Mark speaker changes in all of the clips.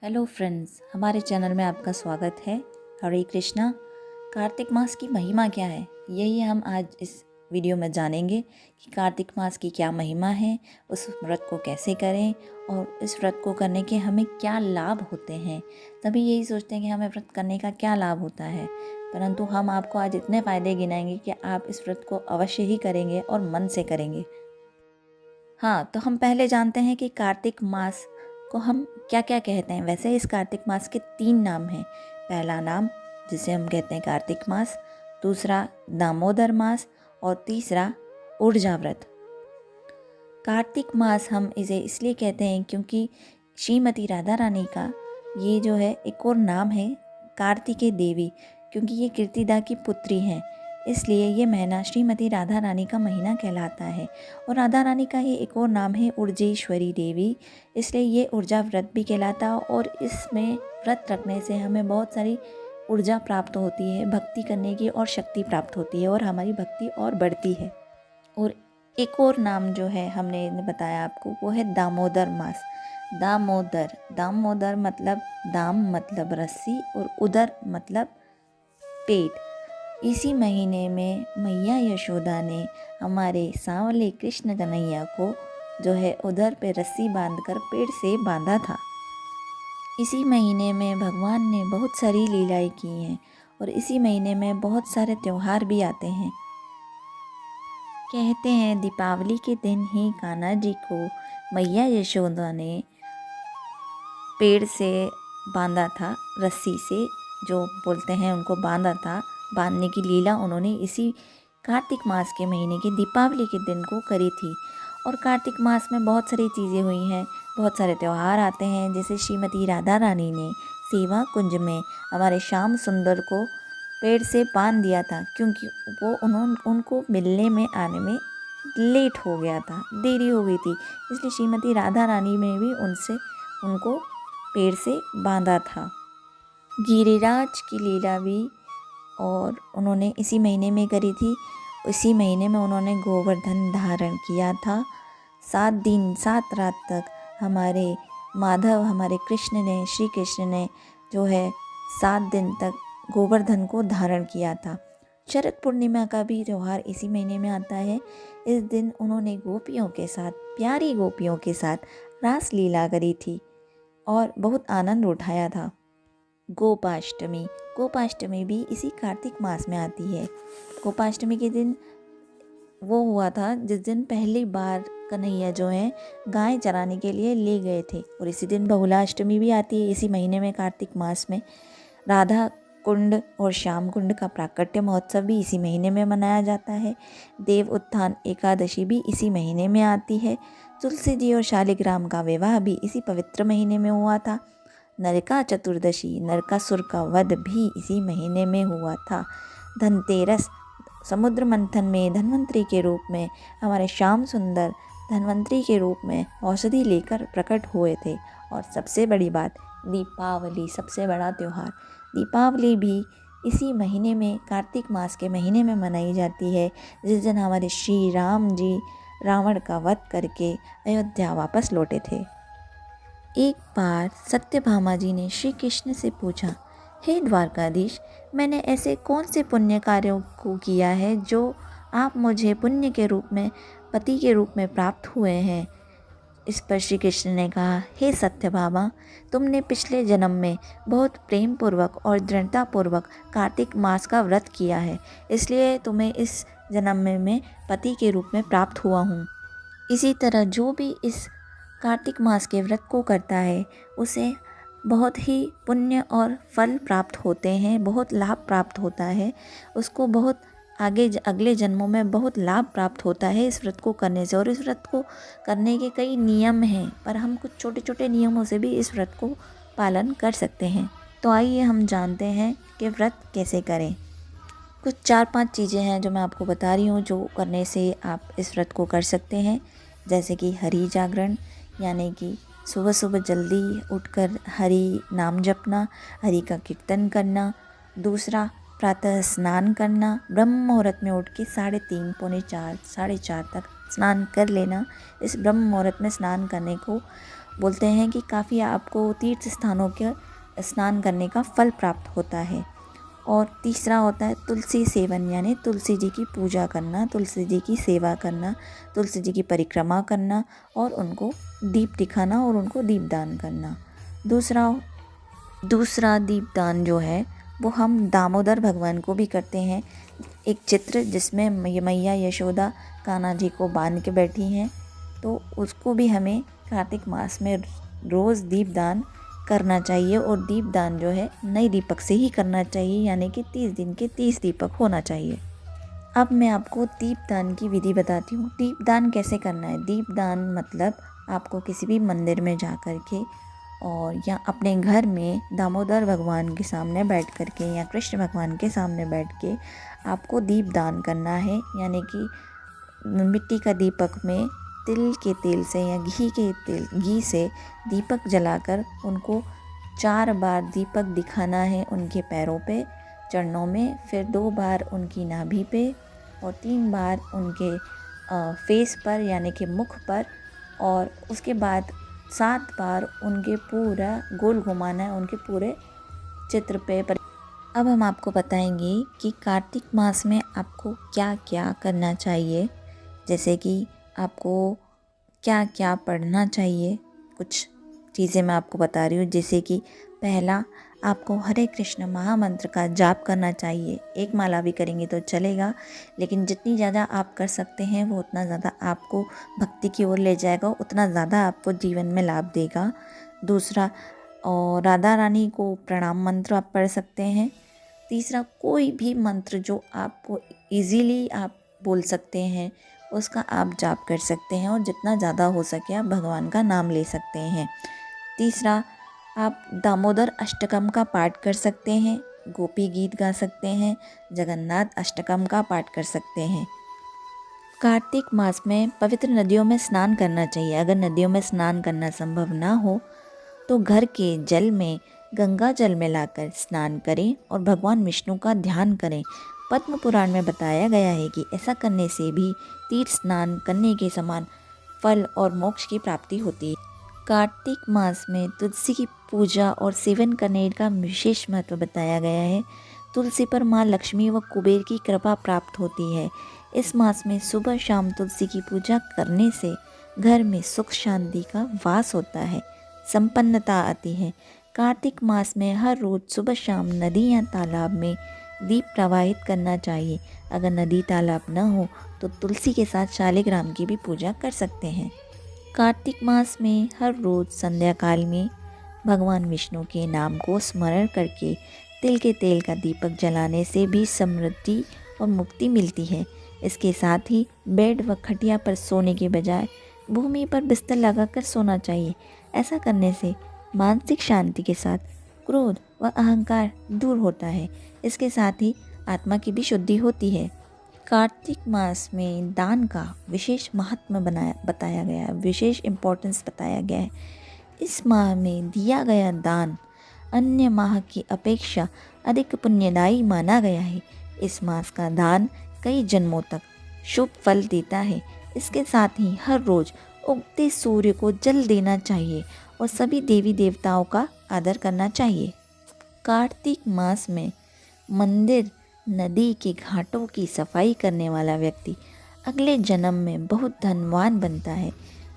Speaker 1: Hello friends, हमारे channel में आपका स्वागत है। हरे कृष्णा। कार्तिक मास की महिमा क्या है, यही हम आज इस वीडियो में जानेंगे कि कार्तिक मास की क्या महिमा है, उस व्रत को कैसे करें और इस व्रत को करने के हमें क्या लाभ होते हैं। सभी यही सोचते हैं कि हमें व्रत करने का क्या लाभ होता है, परंतु हम आपको आज इतने फ़ायदे गिनाएंगे कि आप इस व्रत को अवश्य ही करेंगे और मन से करेंगे। हाँ, तो हम पहले जानते हैं कि कार्तिक मास को हम क्या क्या कहते हैं। वैसे इस कार्तिक मास के 3 नाम हैं। पहला नाम जिसे हम कहते हैं कार्तिक मास, दूसरा दामोदर मास और तीसरा ऊर्जा व्रत। कार्तिक मास हम इसे इसलिए कहते हैं क्योंकि श्रीमती राधा रानी का ये जो है एक और नाम है कार्तिकेय देवी, क्योंकि ये कीर्तिदा की पुत्री हैं, इसलिए ये महीना श्रीमती राधा रानी का महीना कहलाता है। और राधा रानी का ये एक और नाम है ऊर्जेश्वरी देवी, इसलिए ये ऊर्जा व्रत भी कहलाता है। और इसमें व्रत रखने से हमें बहुत सारी ऊर्जा प्राप्त होती है, भक्ति करने की और शक्ति प्राप्त होती है और हमारी भक्ति और बढ़ती है। और एक और नाम जो है हमने बताया आपको, वो है दामोदर मास। दामोदर, दामोदर मतलब दाम मतलब रस्सी और उदर मतलब पेट। इसी महीने में मैया यशोदा ने हमारे सांवले कृष्ण कन्हैया को जो है उधर पे रस्सी बांधकर पेड़ से बांधा था। इसी महीने में भगवान ने बहुत सारी लीलाएं की हैं और इसी महीने में बहुत सारे त्यौहार भी आते हैं। कहते हैं दीपावली के दिन ही कान्हा जी को मैया यशोदा ने पेड़ से बांधा था, रस्सी से जो बोलते हैं उनको बांधा था। बांधने की लीला उन्होंने इसी कार्तिक मास के महीने की दीपावली के दिन को करी थी। और कार्तिक मास में बहुत सारी चीज़ें हुई हैं, बहुत सारे त्यौहार आते हैं। जैसे श्रीमती राधा रानी ने सेवा कुंज में हमारे श्याम सुंदर को पेड़ से बांध दिया था, क्योंकि वो उनको मिलने में आने में लेट हो गया था, देरी हो गई थी, इसलिए श्रीमती राधा रानी ने भी उनको पेड़ से बांधा था। गिरिराज की लीला भी और उन्होंने इसी महीने में करी थी। इसी महीने में उन्होंने गोवर्धन धारण किया था। 7 दिन 7 रात तक हमारे माधव, हमारे श्री कृष्ण ने जो है 7 दिन तक गोवर्धन को धारण किया था। शरद पूर्णिमा का भी त्यौहार इसी महीने में आता है। इस दिन उन्होंने गोपियों के साथ, प्यारी गोपियों के साथ रास लीला करी थी और बहुत आनंद उठाया था। गोपाष्टमी, गोपाष्टमी भी इसी कार्तिक मास में आती है। गोपाष्टमी के दिन वो हुआ था जिस दिन पहली बार कन्हैया जो है गाय चराने के लिए ले गए थे। और इसी दिन बहुलाष्टमी भी आती है इसी महीने में कार्तिक मास में। राधा कुंड और श्याम कुंड का प्राकट्य महोत्सव भी इसी महीने में मनाया जाता है। देव उत्थान एकादशी भी इसी महीने में आती है। तुलसी जी और शालिग्राम का विवाह भी इसी पवित्र महीने में हुआ था। नरका चतुर्दशी, नरकासुर का वध भी इसी महीने में हुआ था। धनतेरस, समुद्र मंथन में धन्वंतरी के रूप में हमारे श्याम सुंदर धन्वंतरी के रूप में औषधि लेकर प्रकट हुए थे। और सबसे बड़ी बात, दीपावली, सबसे बड़ा त्यौहार दीपावली भी इसी महीने में, कार्तिक मास के महीने में मनाई जाती है, जिस दिन हमारे श्री राम जी रावण का वध करके अयोध्या वापस लौटे थे। एक बार सत्यभामा जी ने श्री कृष्ण से पूछा, हे द्वारकाधीश, मैंने ऐसे कौन से पुण्य कार्यों को किया है जो आप मुझे पुण्य के रूप में, पति के रूप में प्राप्त हुए हैं। इस पर श्री कृष्ण ने कहा, हे सत्यभामा, तुमने पिछले जन्म में बहुत प्रेम पूर्वक और दृढ़ता पूर्वक कार्तिक मास का व्रत किया है, इसलिए तुम्हें इस जन्म में मैं पति के रूप में प्राप्त हुआ हूँ। इसी तरह जो भी इस कार्तिक मास के व्रत को करता है उसे बहुत ही पुण्य और फल प्राप्त होते हैं, बहुत लाभ प्राप्त होता है, उसको बहुत अगले जन्मों में बहुत लाभ प्राप्त होता है इस व्रत को करने से। और इस व्रत को करने के कई नियम हैं, पर हम कुछ छोटे छोटे नियमों से भी इस व्रत को पालन कर सकते हैं। तो आइए हम जानते हैं कि व्रत कैसे करें। कुछ 4-5 चीज़ें हैं जो मैं आपको बता रही हूँ, जो करने से आप इस व्रत को कर सकते हैं। जैसे कि हरि जागरण, यानी कि सुबह सुबह जल्दी उठकर हरि नाम जपना, हरि का कीर्तन करना। दूसरा, प्रातः स्नान करना, ब्रह्म मुहूर्त में उठ के 3:30, पौने 4, 4:30 तक स्नान कर लेना। इस ब्रह्म मुहूर्त में स्नान करने को बोलते हैं कि काफ़ी आपको तीर्थ स्थानों के स्नान करने का फल प्राप्त होता है। और तीसरा होता है तुलसी सेवन, यानी तुलसी जी की पूजा करना, तुलसी जी की सेवा करना, तुलसी जी की परिक्रमा करना और उनको दीप दिखाना और उनको दीपदान करना। दूसरा दूसरा दीपदान जो है वो हम दामोदर भगवान को भी करते हैं। एक चित्र जिसमें मैया यशोदा कान्हा जी को बांध के बैठी हैं, तो उसको भी हमें कार्तिक मास में रोज़ दीपदान करना चाहिए। और दीपदान जो है नए दीपक से ही करना चाहिए, यानी कि 30 दिन के 30 दीपक होना चाहिए। अब मैं आपको दीपदान की विधि बताती हूँ। दीपदान कैसे करना है। दीपदान मतलब आपको किसी भी मंदिर में जा कर के और या अपने घर में दामोदर भगवान के सामने बैठ कर के या कृष्ण भगवान के सामने बैठ के आपको दीपदान करना है। यानी कि मिट्टी का दीपक में तिल के तेल से या घी से दीपक जलाकर उनको 4 बार दीपक दिखाना है उनके पैरों पे, चरणों में, फिर 2 बार उनकी नाभि पे और 3 बार उनके फेस पर यानी कि मुख पर, और उसके बाद 7 बार उनके पूरा गोल घुमाना है उनके पूरे चित्र पे। अब हम आपको बताएंगे कि कार्तिक मास में आपको क्या क्या करना चाहिए, जैसे कि आपको क्या क्या पढ़ना चाहिए। कुछ चीज़ें मैं आपको बता रही हूँ, जैसे कि पहला, आपको हरे कृष्ण महामंत्र का जाप करना चाहिए। 1 माला भी करेंगे तो चलेगा, लेकिन जितनी ज़्यादा आप कर सकते हैं वो उतना ज़्यादा आपको भक्ति की ओर ले जाएगा, उतना ज़्यादा आपको जीवन में लाभ देगा। दूसरा, और राधा रानी को प्रणाम मंत्र आप पढ़ सकते हैं। तीसरा, कोई भी मंत्र जो आपको इजीली आप बोल सकते हैं उसका आप जाप कर सकते हैं और जितना ज़्यादा हो सके आप भगवान का नाम ले सकते हैं। तीसरा, आप दामोदर अष्टकम का पाठ कर सकते हैं, गोपी गीत गा सकते हैं, जगन्नाथ अष्टकम का पाठ कर सकते हैं। कार्तिक मास में पवित्र नदियों में स्नान करना चाहिए। अगर नदियों में स्नान करना संभव ना हो तो घर के जल में गंगा जल मिलाकर स्नान करें और भगवान विष्णु का ध्यान करें। पद्म पुराण में बताया गया है कि ऐसा करने से भी तीर्थ स्नान करने के समान फल और मोक्ष की प्राप्ति होती है। कार्तिक मास में तुलसी की पूजा और सेवन करने का विशेष महत्व बताया गया है। तुलसी पर माँ लक्ष्मी व कुबेर की कृपा प्राप्त होती है। इस मास में सुबह शाम तुलसी की पूजा करने से घर में सुख शांति का वास होता है, संपन्नता आती है। कार्तिक मास में हर रोज़ सुबह शाम नदी या तालाब में दीप प्रवाहित करना चाहिए। अगर नदी तालाब न हो तो तुलसी के साथ शालिग्राम की भी पूजा कर सकते हैं। कार्तिक मास में हर रोज़ संध्या काल में भगवान विष्णु के नाम को स्मरण करके तिल के तेल का दीपक जलाने से भी समृद्धि और मुक्ति मिलती है। इसके साथ ही बेड व खटिया पर सोने के बजाय भूमि पर बिस्तर लगाकर सोना चाहिए। ऐसा करने से मानसिक शांति के साथ क्रोध व अहंकार दूर होता है। इसके साथ ही आत्मा की भी शुद्धि होती है। कार्तिक मास में दान का विशेष महत्व बताया गया है, विशेष इम्पोर्टेंस बताया गया है। इस माह में दिया गया दान अन्य माह की अपेक्षा अधिक पुण्यदायी माना गया है। इस मास का दान कई जन्मों तक शुभ फल देता है। इसके साथ ही हर रोज़ उगते सूर्य को जल देना चाहिए और सभी देवी देवताओं का आदर करना चाहिए। कार्तिक मास में मंदिर, नदी के घाटों की सफाई करने वाला व्यक्ति अगले जन्म में बहुत धनवान बनता है।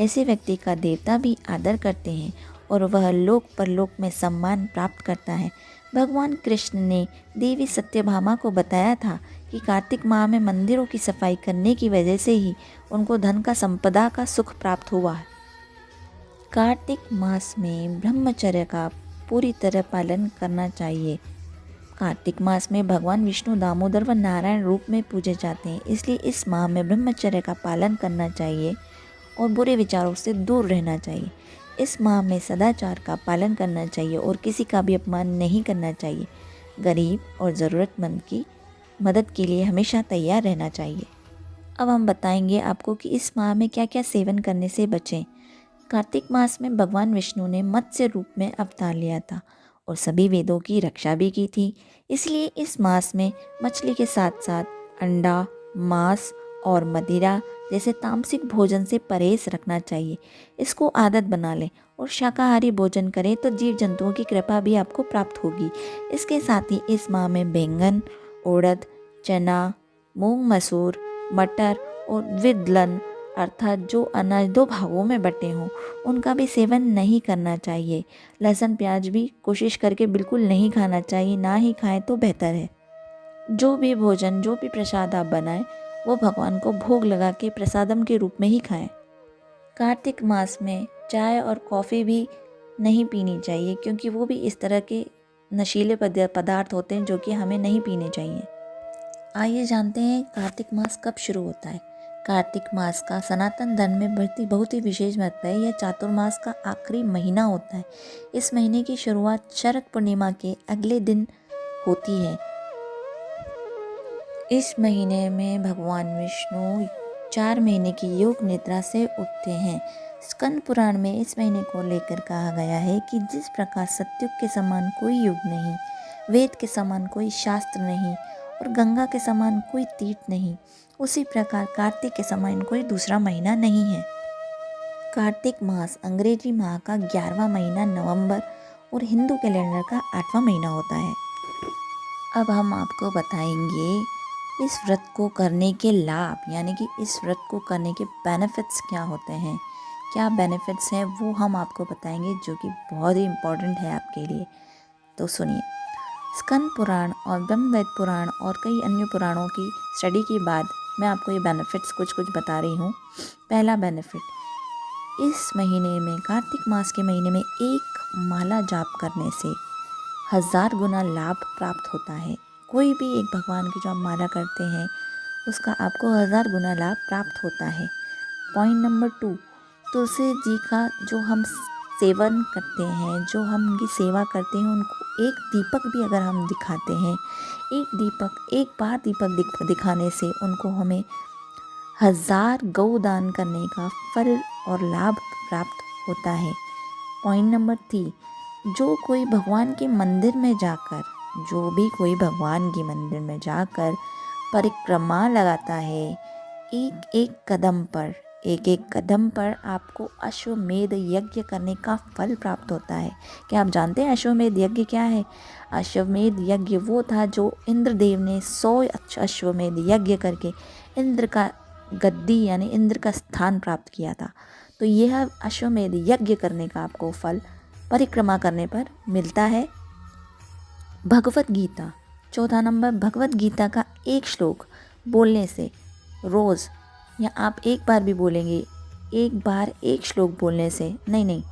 Speaker 1: ऐसे व्यक्ति का देवता भी आदर करते हैं और वह लोक परलोक में सम्मान प्राप्त करता है। भगवान कृष्ण ने देवी सत्यभामा को बताया था कि कार्तिक माह में मंदिरों की सफाई करने की वजह से ही उनको धन का संपदा का सुख प्राप्त हुआ है। कार्तिक मास में ब्रह्मचर्य का पूरी तरह पालन करना चाहिए। कार्तिक मास में भगवान विष्णु दामोदर व नारायण रूप में पूजे जाते हैं, इसलिए इस माह में ब्रह्मचर्य का पालन करना चाहिए और बुरे विचारों से दूर रहना चाहिए। इस माह में सदाचार का पालन करना चाहिए और किसी का भी अपमान नहीं करना चाहिए। गरीब और ज़रूरतमंद की मदद के लिए हमेशा तैयार रहना चाहिए। अब हम बताएंगे आपको कि इस माह में क्या क्या सेवन करने से बचें। कार्तिक मास में भगवान विष्णु ने मत्स्य रूप में अवतार लिया था और सभी वेदों की रक्षा भी की थी। इसलिए इस मास में मछली के साथ साथ अंडा, मांस और मदिरा जैसे तामसिक भोजन से परहेज रखना चाहिए। इसको आदत बना लें और शाकाहारी भोजन करें तो जीव जंतुओं की कृपा भी आपको प्राप्त होगी। इसके साथ ही इस माह में बैंगन, उड़द, चना, मूंग मसूर, मटर और द्विदलन अर्थात जो अनाज दो भागों में बटे हों उनका भी सेवन नहीं करना चाहिए। लहसुन प्याज भी कोशिश करके बिल्कुल नहीं खाना चाहिए, ना ही खाएं तो बेहतर है। जो भी भोजन, जो भी प्रसाद आप बनाएं वो भगवान को भोग लगा के प्रसादम के रूप में ही खाएं। कार्तिक मास में चाय और कॉफ़ी भी नहीं पीनी चाहिए क्योंकि वो भी इस तरह के नशीले पदार्थ होते हैं जो कि हमें नहीं पीने चाहिए। आइए जानते हैं कार्तिक मास कब शुरू होता है। कार्तिक मास का सनातन धर्म में बहुत ही विशेष महत्व है। यह चातुर्मास का आखिरी महीना होता है। इस महीने की शुरुआत शरद पूर्णिमा के अगले दिन होती है। इस महीने में भगवान विष्णु 4 महीने की योग निद्रा से उठते हैं। स्कंद पुराण में इस महीने को लेकर कहा गया है कि जिस प्रकार सतयुग के समान कोई युग नहीं, वेद के समान कोई शास्त्र नहीं और गंगा के समान कोई तीर्थ नहीं, उसी प्रकार कार्तिक के समान कोई दूसरा महीना नहीं है। कार्तिक मास अंग्रेजी माह का 11वां महीना नवंबर और हिंदू कैलेंडर का 8वां महीना होता है। अब हम आपको बताएंगे इस व्रत को करने के लाभ, यानी कि इस व्रत को करने के बेनिफिट्स क्या होते हैं। क्या बेनिफिट्स हैं वो हम आपको बताएंगे, जो कि बहुत ही इम्पोर्टेंट है आपके लिए। तो सुनिए, स्कंद पुराण और ब्रह्मवेद पुराण और कई अन्य पुराणों की स्टडी के बाद मैं आपको ये बेनिफिट्स कुछ बता रही हूँ। पहला बेनिफिट, इस महीने में, कार्तिक मास के महीने में एक माला जाप करने से 1000 गुना लाभ प्राप्त होता है। कोई भी एक भगवान की जो आप माला करते हैं उसका आपको 1000 गुना लाभ प्राप्त होता है। पॉइंट नंबर 2, तुलसी जी का जो हम सेवन करते हैं, जो हम उनकी सेवा करते हैं, उनको एक दीपक भी अगर हम दिखाते हैं, एक बार दीपक दिखाने से उनको हमें 1000 गौदान करने का फल और लाभ प्राप्त होता है। पॉइंट नंबर 3, जो कोई भगवान के मंदिर में जाकर, जो भी कोई भगवान के मंदिर में जाकर परिक्रमा लगाता है, एक एक कदम पर आपको अश्वमेध यज्ञ करने का फल प्राप्त होता है। क्या आप जानते हैं अश्वमेध यज्ञ क्या है? अश्वमेध यज्ञ वो था जो इंद्रदेव ने 100 अश्वमेध यज्ञ करके इंद्र का गद्दी यानी इंद्र का स्थान प्राप्त किया था। तो यह अश्वमेध यज्ञ करने का आपको फल परिक्रमा करने पर मिलता है। भगवत गीता, चौथा नंबर, भगवत गीता का एक श्लोक बोलने से रोज़, या आप एक बार भी बोलेंगे, एक बार एक श्लोक बोलने से, नहीं,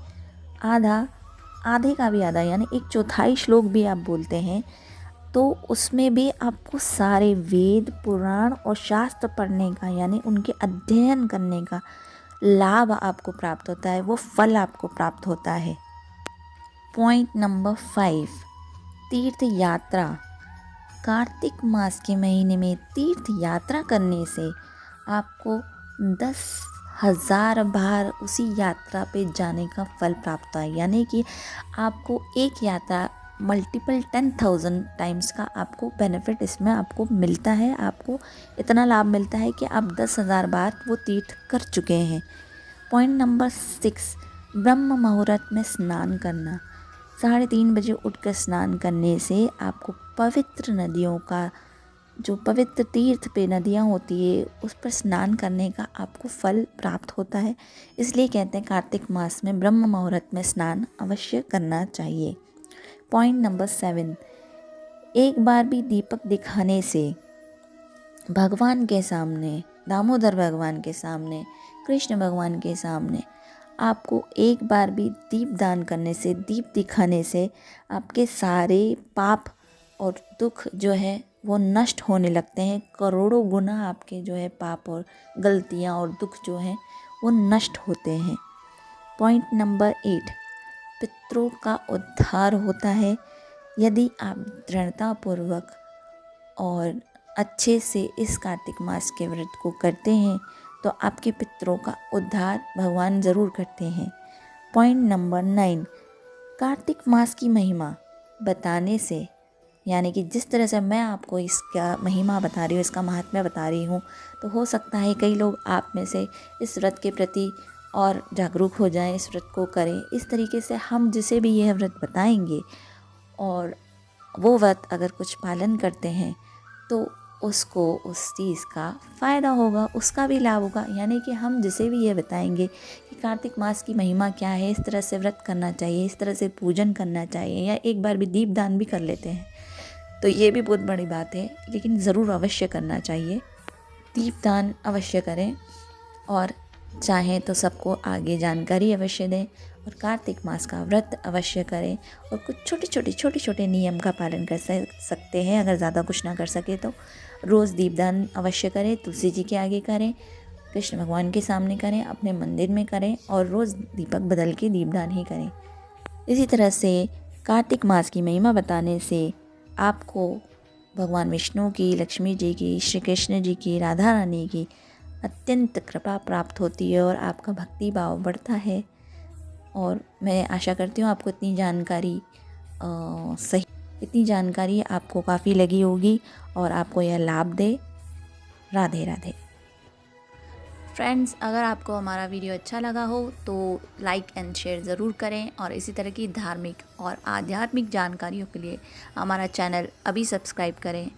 Speaker 1: आधे का भी आधा यानी 1/4 श्लोक भी आप बोलते हैं तो उसमें भी आपको सारे वेद, पुराण और शास्त्र पढ़ने का यानी उनके अध्ययन करने का लाभ आपको प्राप्त होता है, वो फल आपको प्राप्त होता है। पॉइंट नंबर 5, तीर्थ यात्रा। कार्तिक मास के महीने में तीर्थ यात्रा करने से आपको 10,000 बार उसी यात्रा पे जाने का फल प्राप्त होता है, यानी कि आपको एक यात्रा मल्टीपल 10,000 टाइम्स का आपको बेनिफिट इसमें आपको मिलता है। आपको इतना लाभ मिलता है कि आप 10,000 बार वो तीर्थ कर चुके हैं। पॉइंट नंबर 6, ब्रह्म मुहूर्त में स्नान करना। 3:30 बजे उठकर स्नान करने से आपको पवित्र नदियों का, जो पवित्र तीर्थ पे नदियाँ होती है उस पर स्नान करने का आपको फल प्राप्त होता है। इसलिए कहते हैं कार्तिक मास में ब्रह्म मुहूर्त में स्नान अवश्य करना चाहिए। पॉइंट नंबर 7, एक बार भी दीपक दिखाने से भगवान के सामने, दामोदर भगवान के सामने, कृष्ण भगवान के सामने आपको एक बार भी दीप दान करने से, दीप दिखाने से आपके सारे पाप और दुख जो है वो नष्ट होने लगते हैं। करोड़ों गुना आपके जो है पाप और गलतियाँ और दुख जो हैं वो नष्ट होते हैं। पॉइंट नंबर 8, पितरों का उद्धार होता है। यदि आप दृढ़तापूर्वक और अच्छे से इस कार्तिक मास के व्रत को करते हैं तो आपके पितरों का उद्धार भगवान ज़रूर करते हैं। पॉइंट नंबर 9, कार्तिक मास की महिमा बताने से यानी कि जिस तरह से मैं आपको इसका महिमा बता रही हूँ, इसका महात्म्य बता रही हूँ, तो हो सकता है कई लोग आप में से इस व्रत के प्रति और जागरूक हो जाएं, इस व्रत को करें। इस तरीके से हम जिसे भी यह व्रत बताएंगे और वो व्रत अगर कुछ पालन करते हैं तो उसको उस चीज़ का फ़ायदा होगा, उसका भी लाभ होगा। यानी कि हम जिसे भी ये बताएंगे कि कार्तिक मास की महिमा क्या है, इस तरह से व्रत करना चाहिए, इस तरह से पूजन करना चाहिए, या एक बार भी दीपदान भी कर लेते हैं तो ये भी बहुत बड़ी बात है, लेकिन ज़रूर अवश्य करना चाहिए। दीपदान अवश्य करें और चाहें तो सबको आगे जानकारी अवश्य दें और कार्तिक मास का व्रत अवश्य करें और कुछ छोटे छोटे नियम का पालन कर सकते हैं। अगर ज़्यादा कुछ ना कर सके तो रोज़ दीपदान अवश्य करें, तुलसी जी के आगे करें, कृष्ण भगवान के सामने करें, अपने मंदिर में करें और रोज़ दीपक बदल के दीपदान ही करें। इसी तरह से कार्तिक मास की महिमा बताने से आपको भगवान विष्णु की, लक्ष्मी जी की, श्री कृष्ण जी की, राधा रानी की अत्यंत कृपा प्राप्त होती है और आपका भक्ति भाव बढ़ता है। और मैं आशा करती हूँ आपको इतनी जानकारी आपको काफ़ी लगी होगी और आपको यह लाभ दे। राधे राधे। फ्रेंड्स, अगर आपको हमारा वीडियो अच्छा लगा हो तो लाइक एंड शेयर ज़रूर करें और इसी तरह की धार्मिक और आध्यात्मिक जानकारियों के लिए हमारा चैनल अभी सब्सक्राइब करें।